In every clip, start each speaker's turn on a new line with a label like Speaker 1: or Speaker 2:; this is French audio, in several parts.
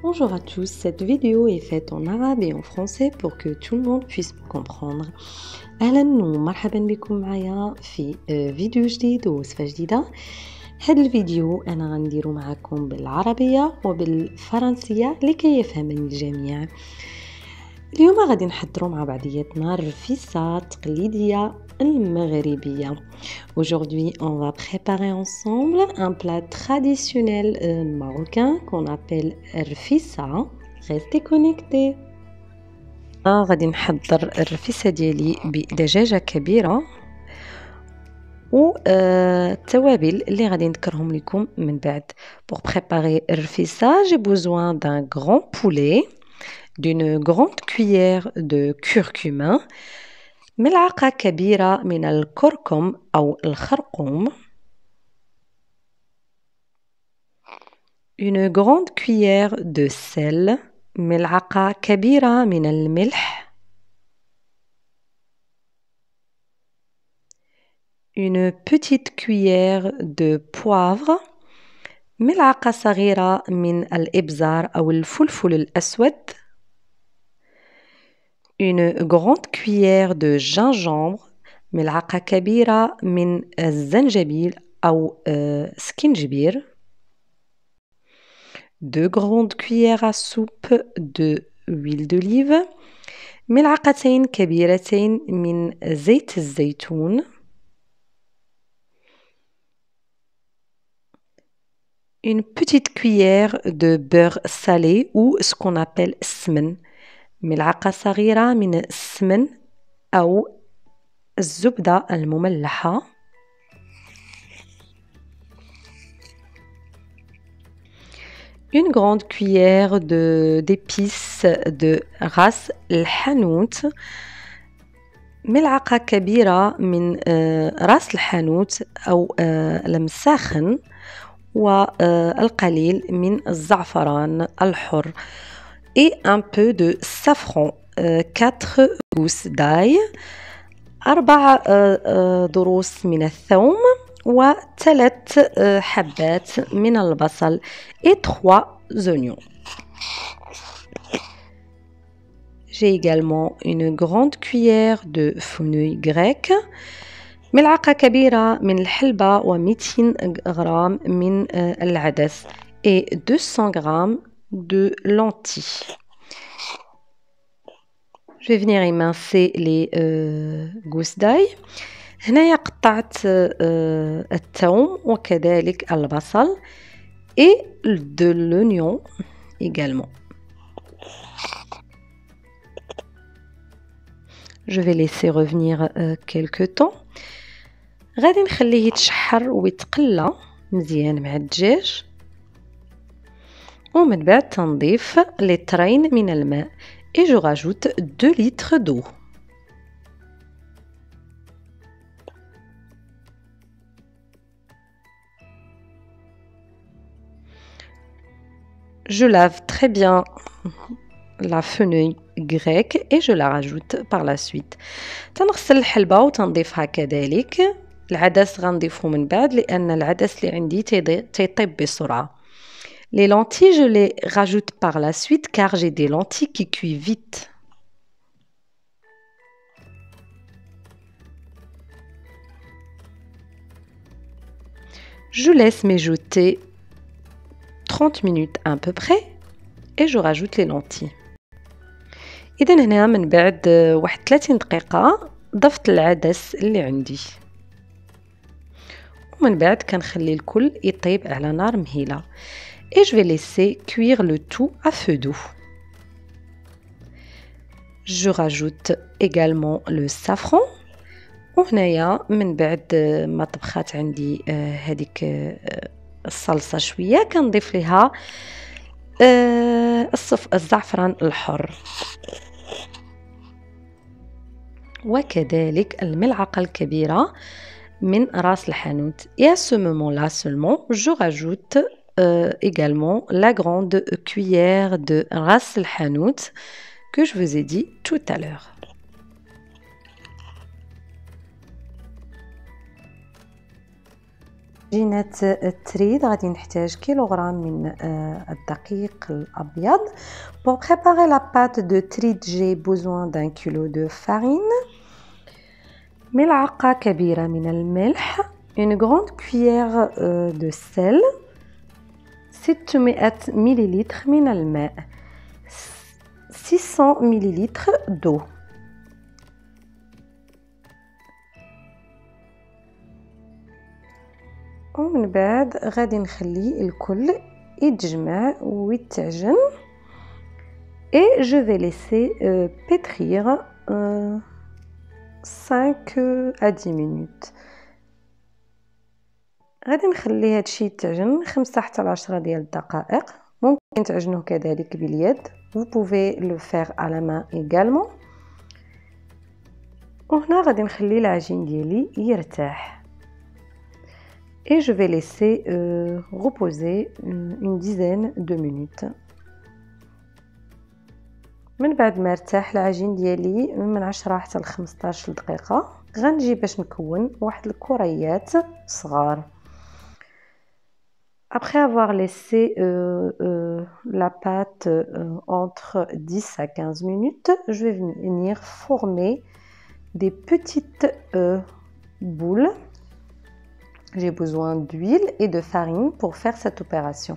Speaker 1: Bonjour à tous, cette vidéo est faite en arabe et en français pour que tout le monde puisse me comprendre. أهلا ومرحبا بكم معايا في فيديو جديد ووصفة جديدة. هذا الفيديو أنا غنديرو معكم بالعربية وبالفرنسية لكي يفهمني الجميع. اليوم غادي نحضروا مع بعضياتنا الرفيسة التقليدية المغربية. Aujourd'hui, on va préparer ensemble un plat traditionnel marocain qu'on appelle rfissa. Restez connectés. غادي نحضر الرفيسة ديالي بدجاجة كبيرة والتوابل اللي غادي نذكرهم لكم من بعد. Pour préparer الرفيسة, j'ai besoin d'un grand poulet, d'une grande cuillère de curcuma, ملعقة كبيرة من الكركم أو الخرقوم, une grande cuillère de sel, ملعقة كبيرة من الملح, une petite cuillère de poivre, ملعقة صغيرة من الإبزار أو الفلفل الأسود, une grande cuillère de gingembre, ملعقة كبيرة من الزنجبيل أو سكنجبير, 2 grandes cuillères à soupe d'huile d'olive, ملعقتين كبيرتين من زيت الزيتون, une petite cuillère de beurre salé ou ce qu'on appelle السمن, ملعقة صغيرة من السمن أو الزبدة المملحة, une grande cuillère d'épices de ras الحانوت, ملعقة كبيرة من راس الحانوت أو المساخن, والقليل من الزعفران الحر, et un peu de safran, 4 gousses d'ail, 4 ضروس من الثوم و3 حبات من البصل et 3 oignons. J'ai également une grande cuillère de fenouil grec, ملعقة كبيرة من الحلبة و200 غرام من العدس et 200 grammes de lentilles. Je vais venir émincer les gousses d'ail. هنايا قطعت الثوم وكذلك البصل et de l'oignon également. Je vais laisser revenir quelques temps. غادي نخليه يتشحر ويتقلى مزيان مع الدجاج, ومن بعد تنضيف لترين من الماء et je rajoute 2 litres d'eau. Je lave très bien la fenouil grecque et je la rajoute par la suite. تنغسل الحلبة وتنضيفها كذلك. العدس غنضيفه من بعد لأن العدس اللي عندي تيطيب بسرعة. Les lentilles, je les rajoute par la suite car j'ai des lentilles qui cuisent vite. Je laisse mijoter 30 minutes à peu près et je rajoute les lentilles. إذا هنا من بعد واحد 30 دقيقة ضفت العدس اللي عندي. ومن بعد كنخلي الكل يطيب على نار مهيلة. Et je vais laisser cuire le tout à feu doux. Je rajoute également le safran. وهنايا من بعد ما طبخات عندي هذيك الصلصة شوية كنضيف ليها الزعفران الحر وكذلك الملعقة الكبيرة من راس الحانوت. Et à ce moment-là seulement, je rajoute également la grande cuillère de ras الحانوت que je vous ai dit tout à l'heure. عجينة التريد غادي نحتاج كيلوغرام من الدقيق الأبيض. Pour préparer la pâte de tride, j'ai besoin d'un kilo de farine, ملعقة كبيرة من الملح, une grande cuillère de sel, 600 مليلتر من الماء, 600 مليلتر d'eau. ومن بعد غادي نخلي الكل يتجمع ويتعجن et je vais laisser pétrir 5 à 10 minutes. غادي نخلي هادشي يتعجن 5 حتى ل 10 ديال الدقائق. ممكن تعجنوه كذلك باليد. Vous pouvez le faire à la main également. وهنا غادي نخلي العجين ديالي يرتاح. Et je vais laisser reposer une dizaine de minutes. من بعد ما ارتاح العجين ديالي من 10 حتى ل 15 دقيقة غنجي باش نكون واحد الكريات صغار. Après avoir laissé la pâte entre 10 à 15 minutes, je vais venir former des petites boules. J'ai besoin d'huile et de farine pour faire cette opération.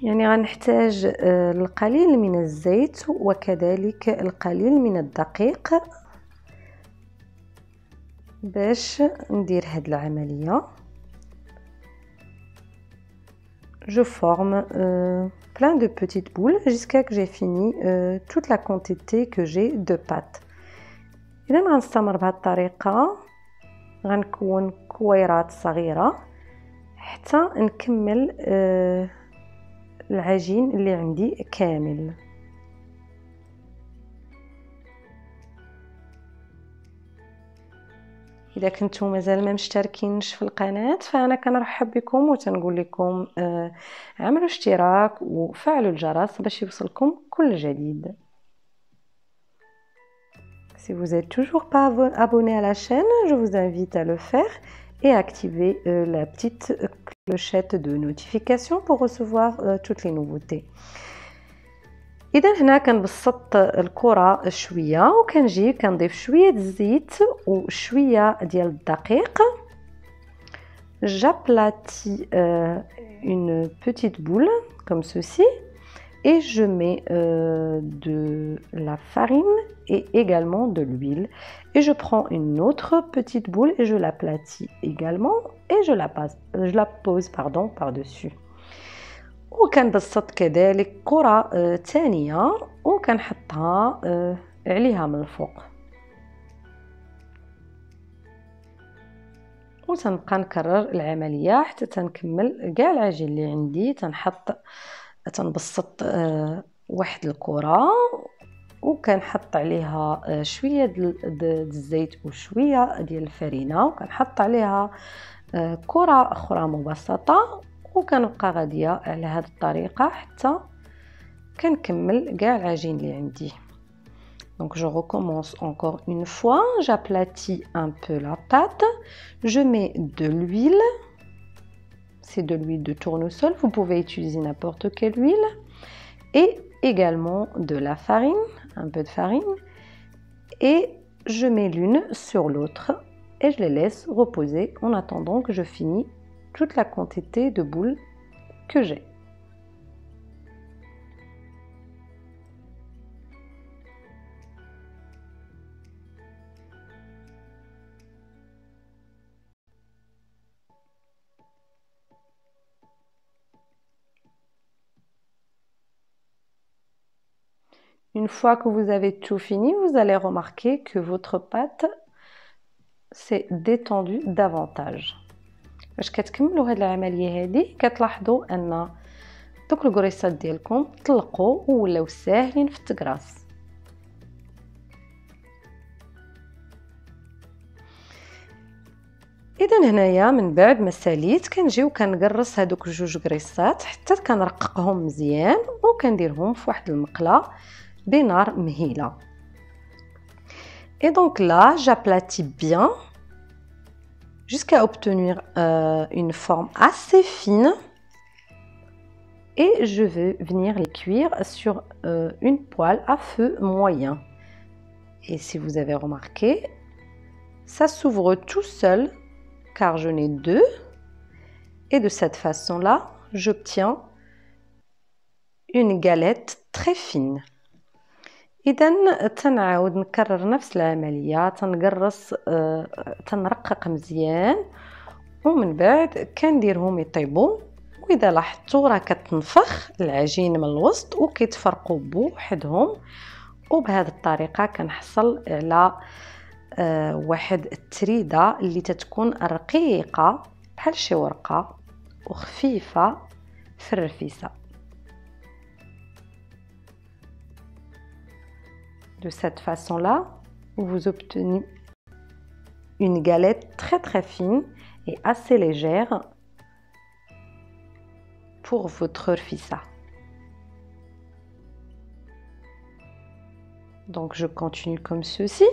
Speaker 1: يعني غنحتاج القليل من الزيت وكذلك القليل من الدقيق باش ندير هاد العملية. Je forme plein de petites boules jusqu'à que j'ai fini toute la quantité que j'ai de pâte. إذا غنستمر بهذه الطريقة غنكون كويرات صغيرة حتى نكمل العجين اللي عندي كامل. اذا كنتو مازال ما مشتركينش في القناه فانا كنرحب بكم وتنقول لكم عملوا اشتراك وفعلوا الجرس باش يوصلكم كل جديد. Si vous n'êtes toujours pas abonné à la chaîne, je vous invite à le faire et activer la petite clochette de notification pour recevoir toutes les nouveautés. إذا هنا كنبسط الكرة شوية وكنجي كنضيف شوية الزيت وشوية ديال الدقيق. J'aplatis une petite boule comme ceci et je mets de la farine et également de l'huile et je prends une autre petite boule et je l'aplatis également et je la pose par-dessus. وكنبسط كذلك كرة ثانية وكنحطها عليها من الفوق وتنبقى نكرر العملية حتى تنكمل كاع العجين اللي عندي. تنبسط واحد الكرة وكنحط عليها شوية د الزيت وشوية ديال الفرينة وكنحط عليها كرة أخرى مبسطة وكنبقى غادية على هذه الطريقة حتى كنكمل كاع العجين اللي عندي. Donc je recommence encore une fois, j'aplatis un peu la pâte, je mets de l'huile, c'est de l'huile de tournesol, vous pouvez utiliser n'importe quelle huile, et également de la farine, un peu de farine, et je mets l'une sur l'autre et je les laisse reposer en attendant que je finis toute la quantité de boules que j'ai. Une fois que vous avez tout fini, vous allez remarquer que votre pâte s'est détendue davantage. باش كتكملوا هاد العمليه هذه كتلاحظوا ان دوك الكريسات ديالكم طلقوا ولاو ساهلين في التكراس. اذا هنايا من بعد ما ساليت كنجيو كنقرص هذوك جوج كريسات حتى كنرققهم مزيان وكنديرهم في واحد المقله بنار مهيله. Et donc là j'aplatis bien. jusqu'à obtenir une forme assez fine. Et je vais venir les cuire sur une poêle à feu moyen. Et si vous avez remarqué, ça s'ouvre tout seul car je n'ai deux. Et de cette façon-là, j'obtiens une galette très fine. إذن تنعاود نكرر نفس العملية، تنقرص تنرقق مزيان ومن بعد كنديرهم يطيبوا. وإذا لاحظتوا راه كتنفخ العجين من الوسط وكيتفرقوا بوحدهم، وبهذه الطريقة كنحصل على واحد التريدة اللي تتكون رقيقة بحال شي ورقة وخفيفة في الرفيسة. De cette façon-là, vous obtenez une galette très fine et assez légère pour votre rfissa. Donc je continue comme ceci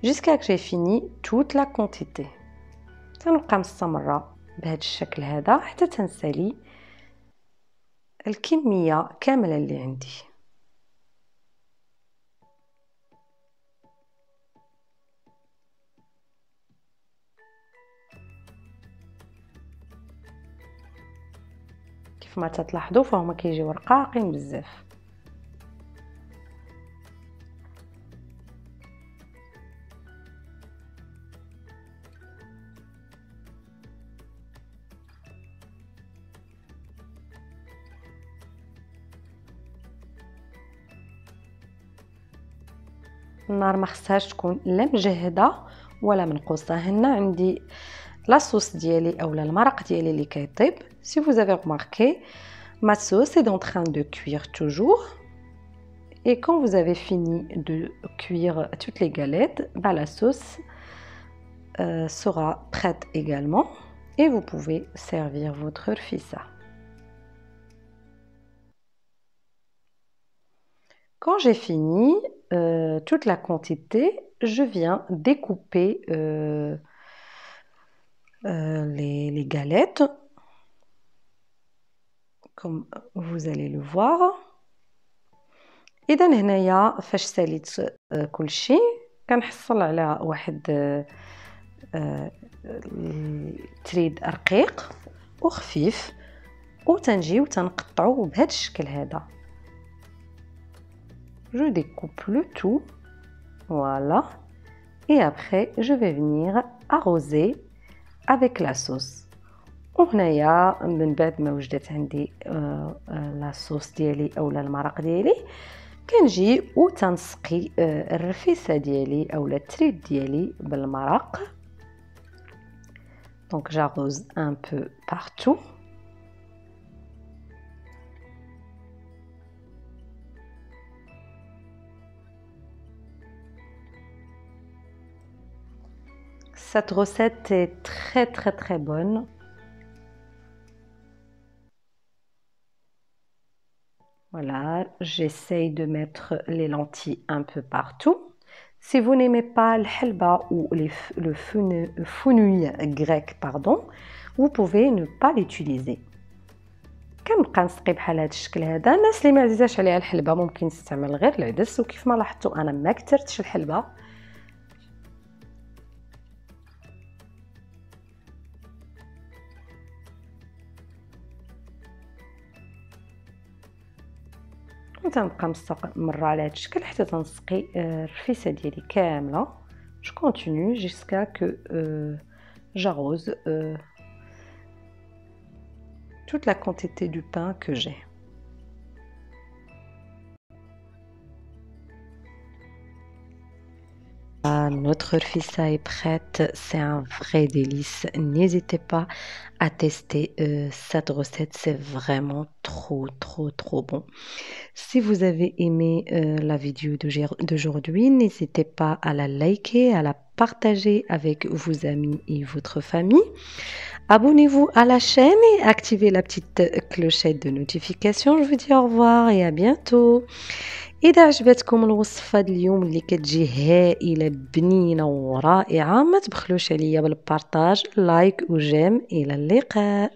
Speaker 1: jusqu'à que j'ai fini toute la quantité. تنبقى مستمرة بهذا الشكل هذا حتى تنسالي الكمية كاملة اللي عندي. كيف ما تلاحظوا فهما كيجيو رقاقين بزاف. النار ما خصهاش تكون لا مجهده ولا منقوصه. هنا عندي لا صوص ديالي اولا المرق ديالي اللي كيطيب. Si vous avez remarqué, ma sauce est en train de cuire toujours. Et quand vous avez fini de cuire toutes les galettes, bah, la sauce sera prête également. Et vous pouvez servir votre rfissa. Quand j'ai fini toute la quantité, je viens découper les galettes, comme vous allez le voir. إذا هنايا فاش ساليت كل شيء كنحصل على واحد تريد رقيق وخفيف وتنجيو تنقطعوه بهذا الشكل هذا. Je découpe le tout, voilà, et après je vais venir arroser avec la sauce. وهنايا من بعد ما وجدت عندي لا صوص ديالي اولا المرق ديالي كنجي وتنسقي الرفيسه ديالي اولا التريد ديالي بالمرق. Donc j'arrose un peu partout. Cette recette est très bonne. Voilà, j'essaye de mettre les lentilles un peu partout. Si vous n'aimez pas le halba ou le fenouil grec, pardon, vous pouvez ne pas l'utiliser. كنبقى نسقي بحال هذا الشكل هذا. الناس اللي ما عزيزاش عليها الحلبة ممكن تستعمل غير العدس، وكيف ما لاحظتوا انا ما كثرتش الحلبة. وتنبقى مستمرة على هذا الشكل حتى تنسقي الرفيسة ديالي كاملة. Je continue jusqu'à que j'arrose toute la quantité du pain que j'ai. Notre rfissa est prête, c'est un vrai délice. N'hésitez pas à tester cette recette, c'est vraiment trop bon. Si vous avez aimé la vidéo d'aujourd'hui, n'hésitez pas à la liker, à la partager avec vos amis et votre famille. Abonnez-vous à la chaîne et activez la petite clochette de notification. Je vous dis au revoir et à bientôt. اذا عجبتكم الوصفه اليوم اللي كتجي هائله بنينه ورائعه، ما تبخلوش عليا بالبارطاج، لايك وجيم. الى اللقاء.